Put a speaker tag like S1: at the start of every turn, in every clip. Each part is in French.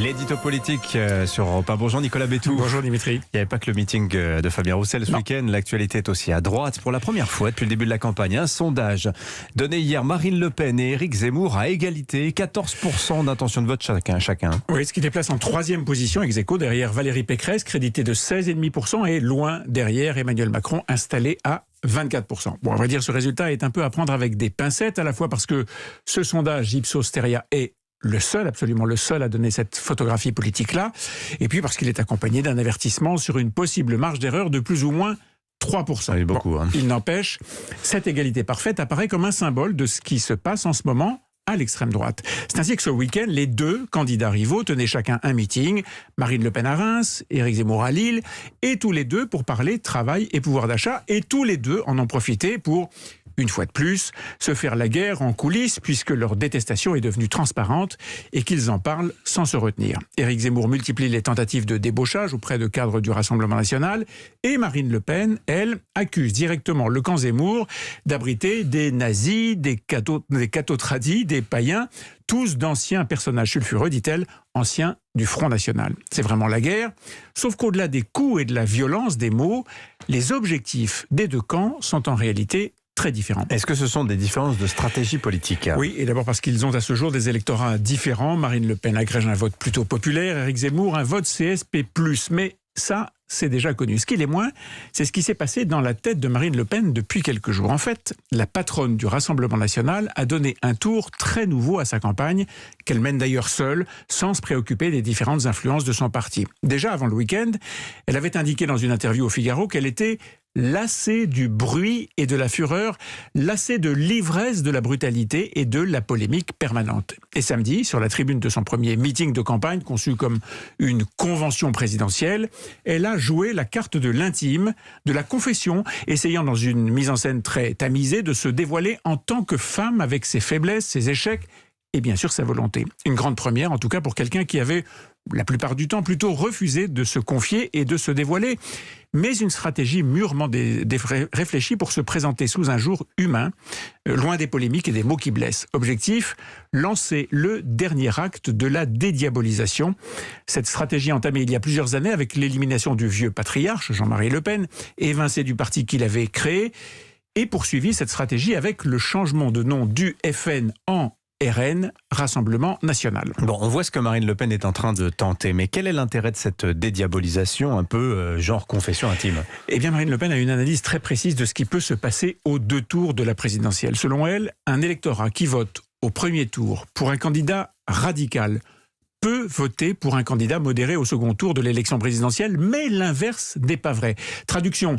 S1: L'édito politique sur Europe 1. Bonjour Nicolas Bétou.
S2: Bonjour Dimitri.
S1: Il n'y avait pas que le meeting de Fabien Roussel ce week-end. L'actualité est aussi à droite. Pour la première fois depuis le début de la campagne, un sondage donné hier Marine Le Pen et Éric Zemmour à égalité. 14% d'intention de vote chacun.
S2: Oui, ce qui les place en troisième position, ex aequo, derrière Valérie Pécresse, crédité de 16,5% et loin derrière Emmanuel Macron, installé à 24%. Bon, on va dire ce résultat est un peu à prendre avec des pincettes, à la fois parce que ce sondage Ipsos Steria est absolument le seul à donner cette photographie politique-là, et puis parce qu'il est accompagné d'un avertissement sur une possible marge d'erreur de plus ou moins 3%.
S1: Oui, beaucoup,
S2: bon, il n'empêche, cette égalité parfaite apparaît comme un symbole de ce qui se passe en ce moment à l'extrême droite. C'est ainsi que ce week-end, les deux candidats rivaux tenaient chacun un meeting, Marine Le Pen à Reims, Éric Zemmour à Lille, et tous les deux pour parler travail et pouvoir d'achat, et tous les deux en ont profité pour, une fois de plus, se faire la guerre en coulisses puisque leur détestation est devenue transparente et qu'ils en parlent sans se retenir. Éric Zemmour multiplie les tentatives de débauchage auprès de cadres du Rassemblement national et Marine Le Pen, elle, accuse directement le camp Zemmour d'abriter des nazis, des cathotradis, des païens, tous d'anciens personnages sulfureux, dit-elle, anciens du Front National. C'est vraiment la guerre, sauf qu'au-delà des coups et de la violence des mots, les objectifs des deux camps sont en réalité très différents.
S1: Est-ce que ce sont des différences de stratégie politique ?
S2: Oui, et d'abord parce qu'ils ont à ce jour des électorats différents. Marine Le Pen agrège un vote plutôt populaire, Éric Zemmour un vote CSP+. Mais ça, c'est déjà connu. Ce qui l'est moins, c'est ce qui s'est passé dans la tête de Marine Le Pen depuis quelques jours. En fait, la patronne du Rassemblement national a donné un tour très nouveau à sa campagne, qu'elle mène d'ailleurs seule, sans se préoccuper des différentes influences de son parti. Déjà avant le week-end, elle avait indiqué dans une interview au Figaro qu'elle était lassée du bruit et de la fureur, lassée de l'ivresse de la brutalité et de la polémique permanente. Et samedi, sur la tribune de son premier meeting de campagne, conçu comme une convention présidentielle, elle a joué la carte de l'intime, de la confession, essayant dans une mise en scène très tamisée de se dévoiler en tant que femme avec ses faiblesses, ses échecs et bien sûr sa volonté. Une grande première, en tout cas pour quelqu'un qui avait la plupart du temps plutôt refusé de se confier et de se dévoiler, mais une stratégie mûrement réfléchie pour se présenter sous un jour humain, loin des polémiques et des mots qui blessent. Objectif, lancer le dernier acte de la dédiabolisation. Cette stratégie entamée il y a plusieurs années avec l'élimination du vieux patriarche, Jean-Marie Le Pen, évincé du parti qu'il avait créé, et poursuivi cette stratégie avec le changement de nom du FN en RN, Rassemblement National.
S1: Bon, on voit ce que Marine Le Pen est en train de tenter, mais quel est l'intérêt de cette dédiabolisation un peu genre confession intime ?
S2: Eh bien, Marine Le Pen a une analyse très précise de ce qui peut se passer aux deux tours de la présidentielle. Selon elle, un électorat qui vote au premier tour pour un candidat radical peut voter pour un candidat modéré au second tour de l'élection présidentielle, mais l'inverse n'est pas vrai. Traduction,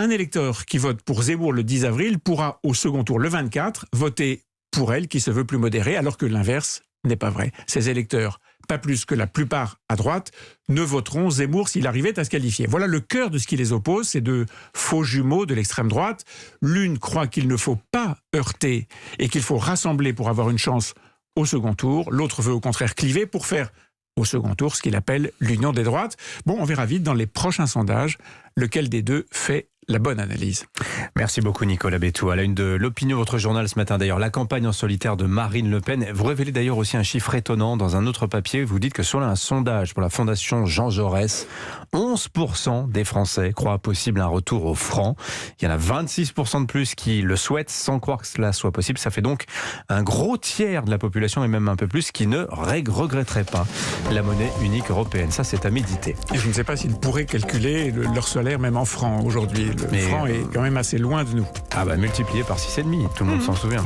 S2: un électeur qui vote pour Zemmour le 10 avril pourra au second tour le 24 voter pour elle qui se veut plus modérée, alors que l'inverse n'est pas vrai. Ces électeurs, pas plus que la plupart à droite, ne voteront Zemmour s'il arrivait à se qualifier. Voilà le cœur de ce qui les oppose, ces deux faux jumeaux de l'extrême droite. L'une croit qu'il ne faut pas heurter et qu'il faut rassembler pour avoir une chance au second tour. L'autre veut au contraire cliver pour faire au second tour ce qu'il appelle l'union des droites. Bon, on verra vite dans les prochains sondages lequel des deux fait la bonne analyse.
S1: Merci beaucoup Nicolas Bétou. À la une de l'Opinion, votre journal ce matin d'ailleurs, la campagne en solitaire de Marine Le Pen. Vous révélez d'ailleurs aussi un chiffre étonnant dans un autre papier. Vous dites que selon un sondage pour la Fondation Jean Jaurès, 11% des Français croient possible un retour au franc. Il y en a 26% de plus qui le souhaitent sans croire que cela soit possible. Ça fait donc un gros tiers de la population et même un peu plus qui ne regretterait pas la monnaie unique européenne. Ça, c'est à méditer.
S2: Et je ne sais pas s'ils pourraient calculer leur salaire même en francs aujourd'hui. Le franc est quand même assez loin de nous.
S1: Ah bah multiplié par 6,5, tout le monde s'en souvient.